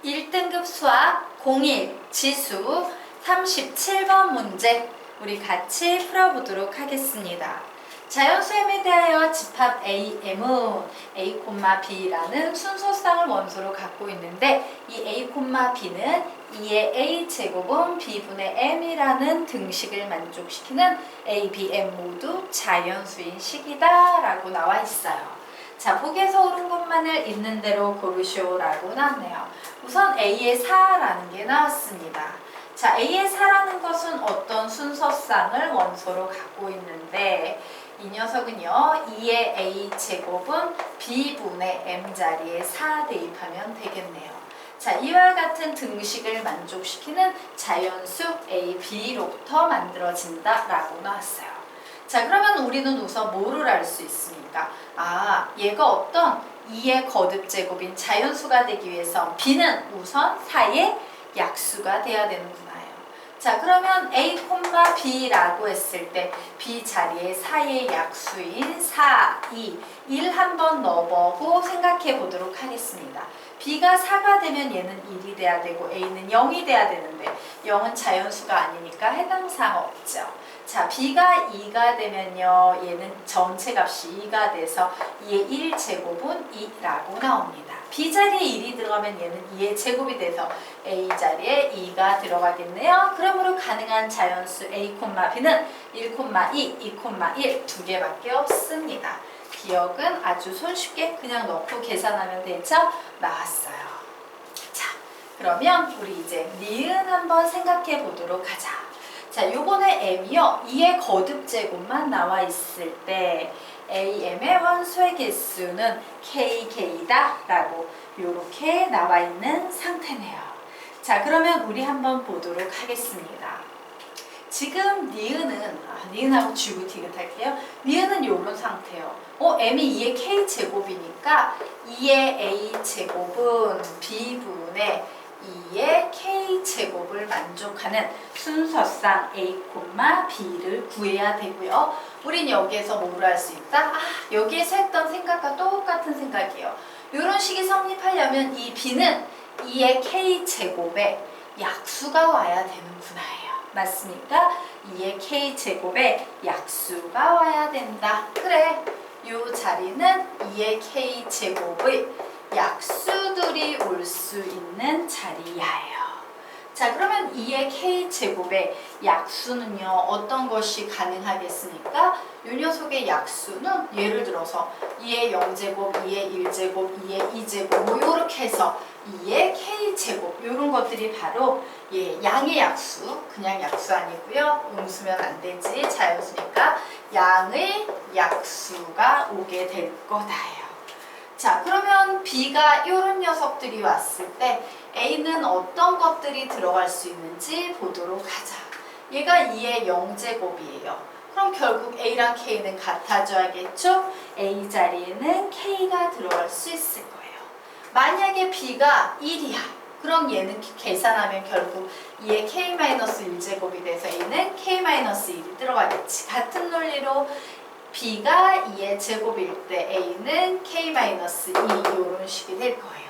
1등급 수학 01 지수 37번 문제 우리 같이 풀어보도록 하겠습니다. 자연수엠에 대하여 집합 AM은 A, B라는 순서쌍을 원소로 갖고 있는데 이 A, B는 2의 A제곱은 B분의 M이라는 등식을 만족시키는 A, B, M 모두 자연수인 식이다 라고 나와 있어요. 자, 보기에서 옳은 것만을 있는 대로 고르시오 라고 나왔네요. 우선 A의 4라는 게 나왔습니다. 자, A의 4라는 것은 어떤 순서쌍을 원소로 갖고 있는데 이 녀석은요 2의 A제곱은 B분의 M 자리에 4 대입하면 되겠네요. 자, 이와 같은 등식을 만족시키는 자연수 A, B로부터 만들어진다 라고 나왔어요. 자, 그러면 우리는 우선 뭐를 알 수 있습니까? 얘가 어떤 2의 거듭제곱인 자연수가 되기 위해서 B는 우선 4의 약수가 돼야 되는구나요. 자, 그러면 A, B라고 했을 때 B 자리에 4의 약수인 4, 2, 1 한번 넣어보고 생각해 보도록 하겠습니다. B가 4가 되면 얘는 1이 돼야 되고 A는 0이 돼야 되는데 0은 자연수가 아니니까 해당 사항 없죠. 자, B가 2가 되면요 얘는 전체 값이 2가 돼서 2의 1제곱은 2라고 나옵니다. B 자리에 1이 들어가면 얘는 2의 제곱이 돼서 A 자리에 2가 들어가겠네요. 그러므로 가능한 자연수 A, B는 1, 2, 2, 1 두 개밖에 없습니다. 기억은 아주 손쉽게 그냥 넣고 계산하면 되죠? 나왔어요. 자, 그러면 우리 이제 니은 한번 생각해 보도록 하자. 자, 요번에 M이요 2의 거듭제곱만 나와 있을 때 AM의 원소의 개수는 KK다 라고 요렇게 나와 있는 상태네요. 자, 그러면 우리 한번 보도록 하겠습니다. 지금 니은하고 쥐고 디귿할게요. 니은은 요런 상태예요. M이 2의 K제곱이니까 2의 A제곱은 B분의 2의 K제곱을 만족하는 순서쌍 A, B를 구해야 되고요. 우린 여기에서 뭐를 할 수 있다? 여기에서 했던 생각과 똑같은 생각이에요. 이런 식이 성립하려면 이 B는 2의 K제곱에 약수가 와야 되는구나예요. 맞습니까? 2의 K제곱에 약수가 와야 된다. 그래, 이 자리는 2의 K제곱의 약수들이 올 수 있는 자리야예요. 자, 그러면 2의 K제곱의 약수는요 어떤 것이 가능하겠습니까? 이 녀석의 약수는 예를 들어서 2의 0제곱, 2의 1제곱, 2의 2제곱 뭐 요렇게 해서 2의 K제곱 요런 것들이 바로 양의 약수, 그냥 약수 아니고요. 음수면 안 되지, 자연수니까 양의 약수가 오게 될 거다요. 자, 그러면 B가 이런 녀석들이 왔을 때 A는 어떤 것들이 들어갈 수 있는지 보도록 하자. 얘가 2의 0제곱이에요. 그럼 결국 A랑 K는 같아져야겠죠? A 자리에는 K가 들어갈 수 있을 거예요. 만약에 B가 1이야. 그럼 얘는 계산하면 결국 2의 K-1제곱이 돼서 A는 K-1이 들어가겠지. 같은 논리로 B가 2의 제곱일 때 A는 K-2 이런 식이 될 거예요.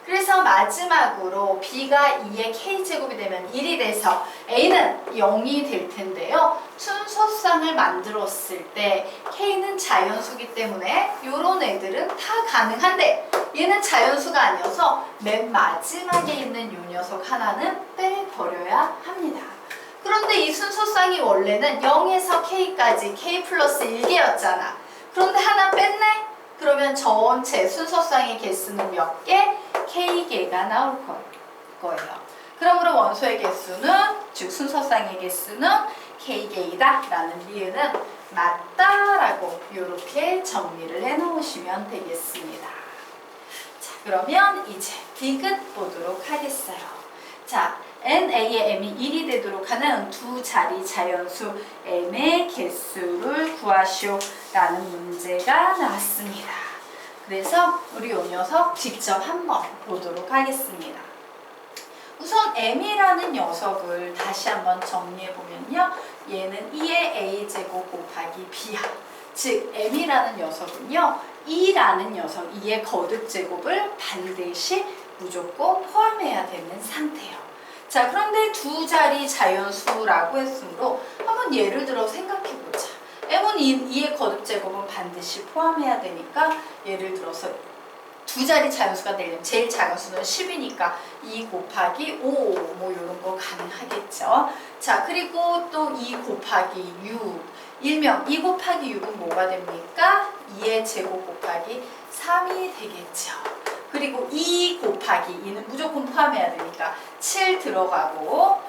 그래서 마지막으로 B가 2의 K제곱이 되면 1이 돼서 A는 0이 될 텐데요. 순서쌍을 만들었을 때 K는 자연수기 때문에 이런 애들은 다 가능한데 얘는 자연수가 아니어서 맨 마지막에 있는 이 녀석 하나는 빼버려야 합니다. 그런데 이 순서쌍이 원래는 0에서 K까지 K 플러스 1개였잖아. 그런데 하나 뺐네? 그러면 전체 순서쌍의 개수는 몇 개? K개가 나올 거예요. 그러므로 원소의 개수는, 즉 순서쌍의 개수는 K개이다 라는 니은은 맞다라고 이렇게 정리를 해놓으시면 되겠습니다. 자, 그러면 이제 디귿 보도록 하겠어요. 자, NA의 M이 1이 되도록 하는 두 자리 자연수 M의 개수를 구하시오 라는 문제가 나왔습니다. 그래서 우리 이 녀석 직접 한번 보도록 하겠습니다. 우선 M이라는 녀석을 다시 한번 정리해보면요. 얘는 2의 A제곱 곱하기 B야. 즉 M이라는 녀석은요 2라는 녀석 2의 거듭제곱을 반드시 무조건 포함해야 되는 상태예요. 자, 그런데 두 자리 자연수라고 했으므로 한번 예를 들어 생각해 보자. m은 2의 거듭 제곱은 반드시 포함해야 되니까 예를 들어서 두 자리 자연수가 되려면 제일 작은 수는 10이니까 2 곱하기 5 뭐 이런 거 가능하겠죠. 자, 그리고 또 2 곱하기 6 일명 2 곱하기 6은 뭐가 됩니까? 2의 제곱 곱하기 3이 되겠죠. 그리고 2 곱하기 2는 무조건 포함해야 되니까 7 들어가고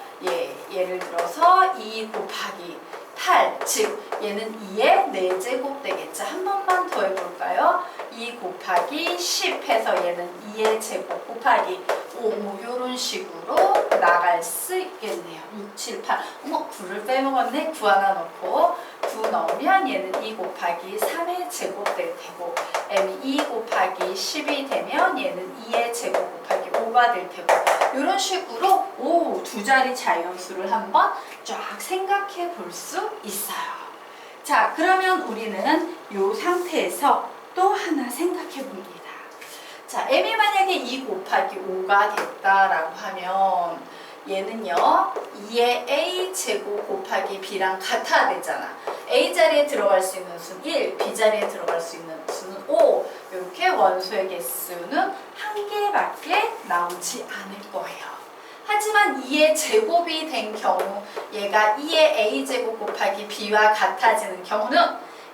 예를 들어서 2 곱하기 8, 즉 얘는 2의 4제곱 되겠죠. 한 번만 더 해볼까요? 2 곱하기 10 해서 얘는 2의 제곱 곱하기 5 뭐 이런 식으로 나갈 수 있겠네요. 6, 7, 8 어머 9를 빼먹었네. 9 하나 넣고 9 넣으면 얘는 2 곱하기 3의 제곱 될 테고 m이 2 곱하기 10이 되면 얘는 2의 제곱 곱하기 5가 될 테고 이런 식으로 두 자리 자연수를 한번 쫙 생각해 볼 수 있어요. 자, 그러면 우리는 이 상태에서 또 하나 생각해 봅니다. 자, m이 만약에 2 곱하기 5가 됐다라고 하면 얘는요 2의 a 제곱 곱하기 b랑 같아야 되잖아. a 자리에 들어갈 수 있는 수는 1, b 자리에 들어갈 수 있는 수는 5. 이렇게 원소의 개수는 한 개밖에 나오지 않을 거예요. 하지만 2의 제곱이 된 경우 얘가 2의 a 제곱 곱하기 b와 같아지는 경우는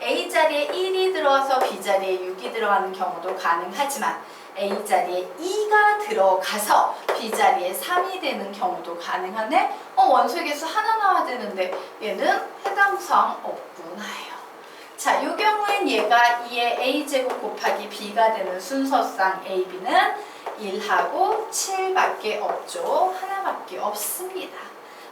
a 자리에 1이 들어와서 b 자리에 6이 들어가는 경우도 가능하지만 a 자리에 2가 들어가서 b 자리에 3이 되는 경우도 가능하네. 원소의 개수 하나 나와야 되는데 얘는 해당사항 없구나 해요. 자, 이 경우엔 얘가 2의 a 제곱 곱하기 b가 되는 순서상 a, b는 1하고 7밖에 없죠. 하나밖에 없습니다.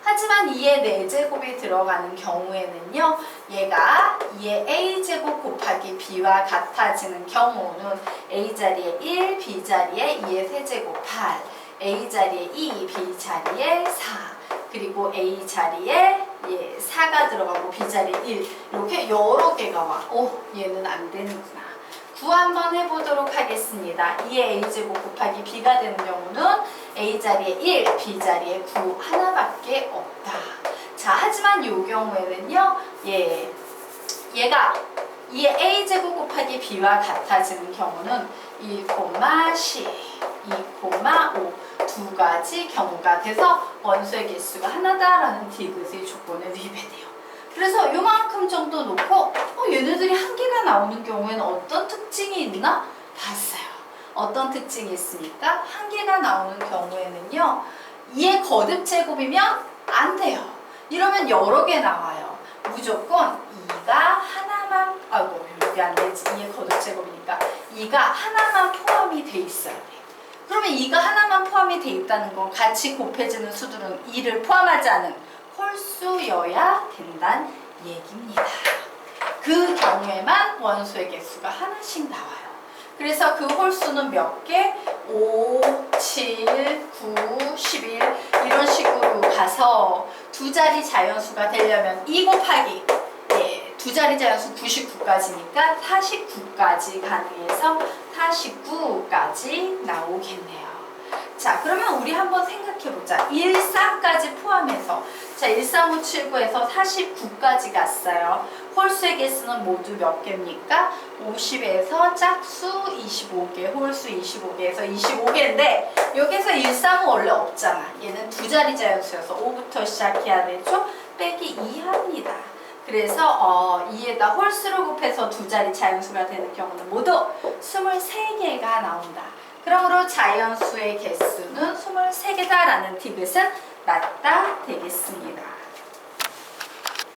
하지만 2의 4제곱이 들어가는 경우에는요 얘가 2의 a제곱 곱하기 b와 같아지는 경우는 a 자리에 1, b 자리에 2의 세제곱 8, a 자리에 2, b 자리에 4 그리고 a 자리에 4가 들어가고 b 자리에 1 이렇게 여러 개가 와. 얘는 안 되는구나. 9 한번 해보도록 하겠습니다. 2의 a제곱 곱하기 b가 되는 경우는 a 자리에 1, b 자리에 9 하나밖에 없다. 자, 하지만 이 경우에는요 얘가 2의 a제곱 곱하기 b와 같아지는 경우는 1, 10, 2,5 두 가지 경우가 돼서 원소의 개수가 하나다라는 디귿의 조건에 위배돼요. 그래서 요만큼 정도 놓고 얘네들이 한 개가 나오는 경우에는 어떤 특징이 있나 봤어요. 어떤 특징이 있습니까? 한 개가 나오는 경우에는요 2의 거듭 제곱이면 안 돼요. 이러면 여러 개 나와요. 무조건 2가 하나만 이게 안 되지. 2의 거듭 제곱이니까 2가 하나만 포함이 돼 있어야 돼. 그러면 2가 하나만 포함이 돼 있다는 건 같이 곱해지는 수들은 2를 포함하지 않은 홀수여야 된다는 얘기입니다. 그 경우에만 원소의 개수가 하나씩 나와요. 그래서 그 홀수는 몇 개? 5, 7, 9, 11 이런 식으로 가서 두 자리 자연수가 되려면 2 곱하기 두 자리 자연수 99까지니까 49까지 가능해서 49까지 나오겠네요. 자, 그러면 우리 한번 생각해보자. 13까지 포함해서 자 13579에서 49까지 갔어요. 홀수의 개수는 모두 몇 개입니까? 50에서 짝수 25개, 홀수 25개에서 25개인데 여기서 135 원래 없잖아. 얘는 두 자리 자연수여서 5부터 시작해야 되죠? 빼기 2 합니다. 그래서 2에다 홀수를 곱해서 두 자리 자연수가 되는 경우는 모두 23개가 나온다. 그러므로 자연수의 개수는 23개다라는 디귿은 맞다 되겠습니다.